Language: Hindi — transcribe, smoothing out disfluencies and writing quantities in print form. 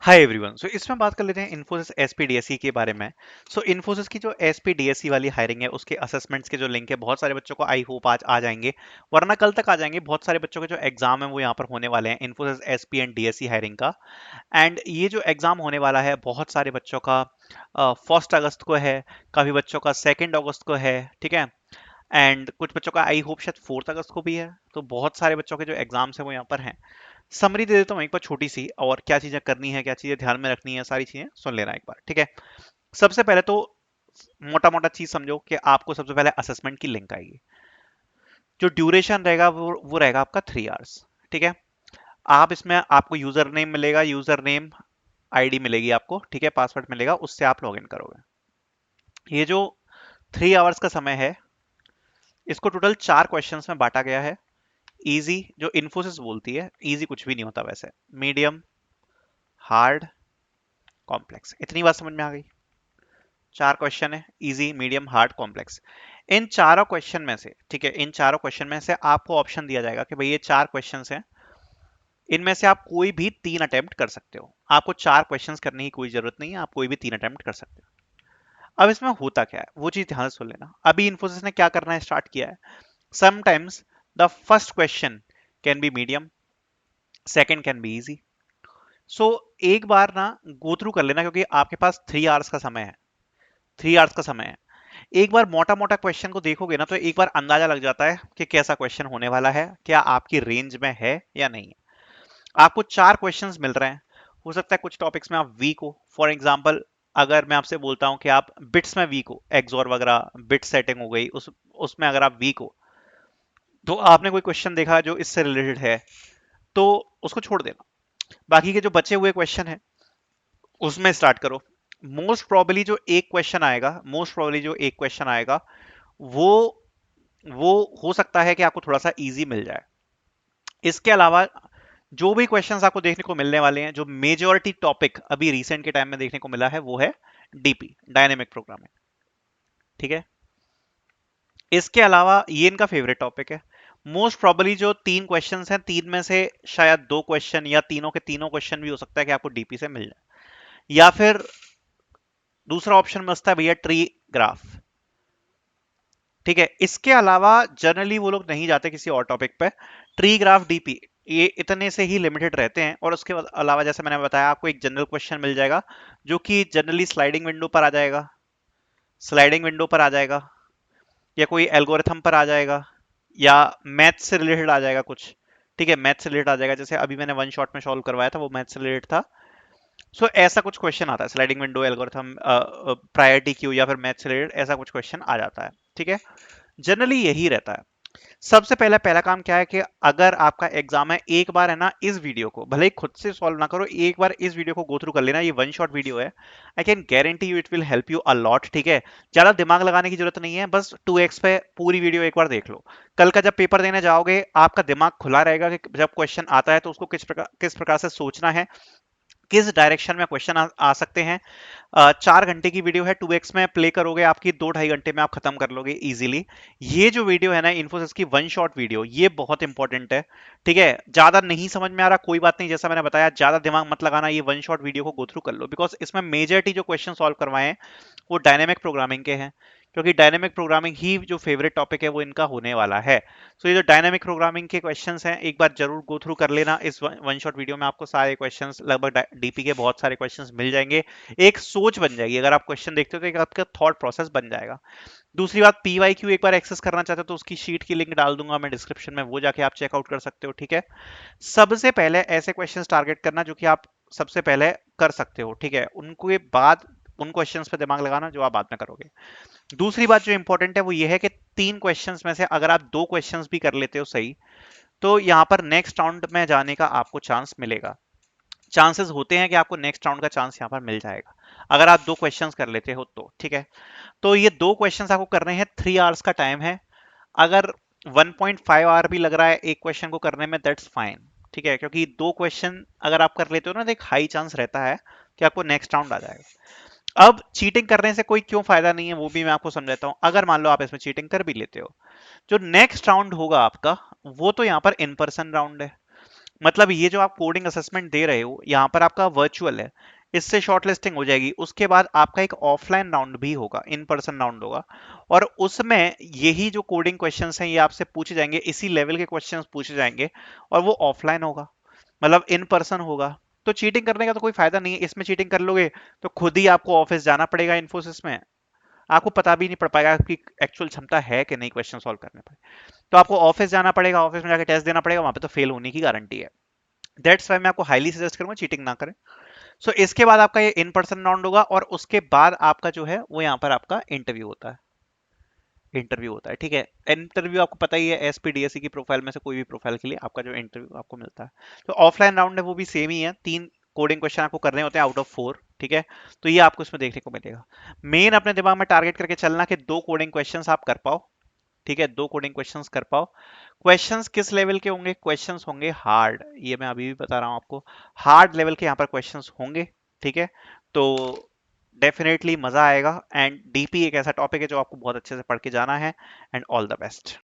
Hi everyone. सो इसमें बात कर लेते हैं इन्फोसिस एसपीडीएसई के बारे में। सो इन्फोसिस की जो एसपीडीएसई वाली हायरिंग है उसके असेसमेंट्स के जो लिंक है बहुत सारे बच्चों को आई होप आज आ जाएंगे, वरना कल तक आ जाएंगे। बहुत सारे बच्चों के जो एग्जाम है वो यहाँ पर होने वाले हैं Infosys SP and DSE hiring का। एंड ये जो एग्जाम होने वाला है बहुत सारे बच्चों का 1 अगस्त को है, काफी बच्चों का 2 अगस्त को है, ठीक है। एंड कुछ बच्चों का आई होप शायद 4 अगस्त को भी है। तो बहुत सारे बच्चों के जो एग्जाम्स हैं वो यहाँ पर हैं। समरी दे देता हूँ एक बार छोटी सी, और क्या चीजें करनी है, क्या चीजें ध्यान में रखनी है, सारी चीजें सुन लेना एक बार, ठीक है। सबसे पहले तो मोटा मोटा चीज समझो कि आपको सबसे पहले असेसमेंट की लिंक आएगी। जो ड्यूरेशन रहेगा वो रहेगा आपका 3 आवर्स, ठीक है। आप इसमें आपको यूजर नेम मिलेगा, यूजर नेम आईडी मिलेगी आपको, ठीक है, पासवर्ड मिलेगा, उससे आप लॉग इन करोगे। ये जो 3 आवर्स का समय है इसको टोटल 4 क्वेश्चंस में बांटा गया है। इजी जो इन्फोसिस बोलती है, इजी कुछ भी नहीं होता वैसे, मीडियम, हार्ड, कॉम्प्लेक्स, इतनी बात समझ में आ गई। 4 क्वेश्चन है, इजी, मीडियम, हार्ड, कॉम्प्लेक्स। इन चारों क्वेश्चन में से, ठीक है, इन चारों क्वेश्चन में से आपको ऑप्शन दिया जाएगा कि भाई ये 4 क्वेश्चंस हैं, इनमें से आप कोई भी 3 अटेम्प्ट कर सकते हो। आपको 4 क्वेश्चंस करने की कोई जरूरत नहीं है, आप कोई भी 3 अटेम्प्ट कर सकते हो। अब इसमें होता क्या है वो चीज ध्यान से सुन लेना। अभी इन्फोसिस ने क्या करना है स्टार्ट किया है। Sometimes the first question can be medium, second can be easy. So एक बार ना गो थ्रू कर लेना, क्योंकि आपके पास 3 आवर्स का समय है। 3 आवर्स का समय है। एक बार मोटा मोटा क्वेश्चन को देखोगे ना तो एक बार अंदाजा लग जाता है कि कैसा क्वेश्चन होने वाला है, क्या आपकी रेंज में है या नहीं है। आपको 4 क्वेश्चंस मिल रहे हैं। हो सकता है कुछ टॉपिक्स में आप वीक हो। फॉर एग्जांपल, अगर मैं आपसे बोलता हूं कि आप बिट्स में वीक हो, एक्सओर वगैरह, बिट सेटिंग हो गई, उसमें अगर आप वीक हो, तो आपने कोई क्वेश्चन देखा जो इससे रिलेटेड है, तो उसको छोड़ देना। बाकी के जो बचे हुए क्वेश्चन है उसमें स्टार्ट करो। मोस्ट प्रोबेबली जो एक क्वेश्चन आएगा वो वो हो सकता है कि आपको थोड़ा सा इजी मिल जाए। इसके अलावा जो भी क्वेश्चंस आपको देखने को मिलने वाले हैं, जो मेजॉरिटी टॉपिक अभी रिसेंट के टाइम में देखने को मिला है वो है डीपी, डायनेमिक प्रोग्रामिंग, ठीक है। इसके अलावा ये इनका फेवरेट टॉपिक है। मोस्ट प्रोबेबली जो 3 क्वेश्चंस हैं, तीन में से शायद 2 क्वेश्चन या तीनों के तीनों क्वेश्चन भी हो सकता है कि आपको डीपी से मिल जाए। या फिर दूसरा ऑप्शन बचता है भैया ट्री ग्राफ, ठीक है। इसके अलावा जनरली वो लोग नहीं जाते किसी और टॉपिक पे। ट्री ग्राफ, डीपी, ये इतने से ही लिमिटेड रहते हैं। और उसके अलावा जैसे मैंने बताया आपको एक जनरल क्वेश्चन मिल जाएगा जो कि जनरली स्लाइडिंग विंडो पर आ जाएगा, स्लाइडिंग विंडो पर आ जाएगा, या कोई एल्गोरिथम पर आ जाएगा, या मैथ से रिलेटेड आ जाएगा कुछ, ठीक है, मैथ से रिलेटेड आ जाएगा। जैसे अभी मैंने वन शॉट में सॉल्व करवाया था वो मैथ से रिलेटेड था। सो ऐसा कुछ क्वेश्चन आता है, sliding window, algorithm, priority queue, या फिर मैथ से रिलेटेड ऐसा कुछ क्वेश्चन आ जाता है, ठीक है। जनरली यही रहता है। सबसे पहला काम क्या है कि अगर आपका एग्जाम है, एक बार है ना इस वीडियो को भले ही खुद से सॉल्व ना करो, एक बार इस वीडियो को गो थ्रू कर लेना। ये वन शॉट वीडियो है, I can guarantee you it will help you a lot, ठीक है। ज्यादा दिमाग लगाने की जरूरत नहीं है, बस 2x पे पूरी वीडियो एक बार देख लो। कल का जब पेपर देने जाओगे आपका दिमाग खुला रहेगा कि जब क्वेश्चन आता है तो उसको किस प्रकार से सोचना है, किस डायरेक्शन में क्वेश्चन आ सकते हैं। 4 घंटे की वीडियो है, 2x में प्ले करोगे आपकी 2-2.5 घंटे में आप खत्म कर लोगे इजीली। ये जो वीडियो है ना इन्फोसिस की वन शॉट वीडियो, ये बहुत इंपॉर्टेंट है, ठीक है। ज्यादा नहीं समझ में आ रहा कोई बात नहीं, जैसा मैंने बताया ज्यादा दिमाग मत लगाना, ये वन शॉट वीडियो को गो थ्रू कर लो, बिकॉज इसमें मेजॉरिटी जो क्वेश्चन सॉल्व करवाए हैं वो डायनेमिक प्रोग्रामिंग के हैं, क्योंकि डायनेमिक प्रोग्रामिंग ही जो फेवरेट टॉपिक है वो इनका होने वाला है। सो ये जो डायनेमिक प्रोग्रामिंग के क्वेश्चंस हैं एक बार जरूर गो थ्रू कर लेना। इस वन शॉट वीडियो में आपको सारे क्वेश्चंस, लगभग डीपी के बहुत सारे क्वेश्चंस मिल जाएंगे। एक सोच बन जाएगी, अगर आप क्वेश्चन देखते हो तो एक आपका थॉट प्रोसेस बन जाएगा। दूसरी बात, पीवाईक्यू एक बार एक्सेस करना चाहते हो तो उसकी शीट की लिंक डाल दूंगा मैं डिस्क्रिप्शन में, वो जाके आप चेकआउट कर सकते हो, ठीक है। सबसे पहले ऐसे क्वेश्चंस टारगेट करना जो कि आप सबसे पहले कर सकते हो, ठीक है। उनके बाद उन क्वेश्चंस पे दिमाग लगाना जो आप बाद में करोगे। दूसरी बात जो इंपॉर्टेंट है वो ये है कि 3 क्वेश्चंस में से अगर आप 2 क्वेश्चंस भी कर लेते हो सही, तो यहाँ पर नेक्स्ट राउंड में जाने का आपको चांस मिलेगा। चांसेस होते हैं कि आपको नेक्स्ट राउंड का चांस यहाँ पर मिल जाएगा अगर आप 2 क्वेश्चंस कर लेते हो तो, ठीक है। तो ये 2 क्वेश्चंस आपको करने हैं, 3 आवर्स का टाइम है। अगर 1.5 आवर भी लग रहा है एक क्वेश्चन को करने में, दैट्स फाइन, ठीक है, क्योंकि 2 क्वेश्चन अगर आप कर लेते हो ना तो एक हाई चांस रहता है कि आपको नेक्स्ट राउंड आ जाएगा। अब चीटिंग करने से कोई क्यों फायदा नहीं है वो भी मैं आपको समझाता हूं। अगर मान लो आप इसमें चीटिंग कर भी लेते हो, जो नेक्स्ट राउंड होगा आपका वो तो यहाँ पर इन पर्सन राउंड है। मतलब ये जो आप कोडिंग असेसमेंट दे रहे हो यहाँ पर आपका वर्चुअल है, इससे शॉर्टलिस्टिंग हो जाएगी, उसके बाद आपका एक ऑफलाइन राउंड भी होगा, इन पर्सन राउंड होगा, और उसमें यही जो कोडिंग क्वेश्चंस हैं ये आपसे पूछे जाएंगे, इसी लेवल के क्वेश्चंस पूछे जाएंगे, और वो ऑफलाइन होगा, मतलब इन पर्सन होगा। तो चीटिंग करने का तो कोई फायदा नहीं है, इसमें चीटिंग कर लोगे तो खुद ही आपको ऑफिस जाना पड़ेगा इन्फोसिस में, आपको पता भी नहीं पड़ पाएगा आपकी एक्चुअल क्षमता है कि नहीं क्वेश्चन सॉल्व करने पर। तो आपको ऑफिस जाना पड़ेगा, ऑफिस में जाकर टेस्ट देना पड़ेगा, वहां पे तो फेल होने की गारंटी है। दैट्स वाई मैं आपको हाईली सजेस्ट करूंगा चीटिंग ना करें। सो इसके बाद आपका ये इन पर्सन राउंड होगा, और उसके बाद आपका जो है वो यहाँ पर आपका इंटरव्यू होता है, इंटरव्यू होता है, ठीक है। इंटरव्यू आपको पता ही है, एसपीडीएससी की प्रोफाइल में से कोई भी प्रोफाइल के लिए आपका जो इंटरव्यू आपको मिलता है। तो ऑफलाइन राउंड है वो भी सेम ही है, 3 कोडिंग क्वेश्चन आपको करने होते हैं आउट ऑफ 4, ठीक है। तो ये आपको इसमें देखने को मिलेगा। मेन अपने दिमाग में टारगेट करके चलना कि 2 कोडिंग क्वेश्चंस आप कर पाओ, ठीक है, 2 कोडिंग क्वेश्चंस कर पाओ। क्वेश्चंस किस लेवल के होंगे? क्वेश्चंस होंगे हार्ड, ये मैं अभी भी बता रहा हूं आपको, हार्ड लेवल के यहाँ पर क्वेश्चंस होंगे, ठीक है। तो डेफिनेटली मजा आएगा, एंड डीपी एक ऐसा टॉपिक है जो आपको बहुत अच्छे से पढ़ के जाना है, एंड ऑल द बेस्ट।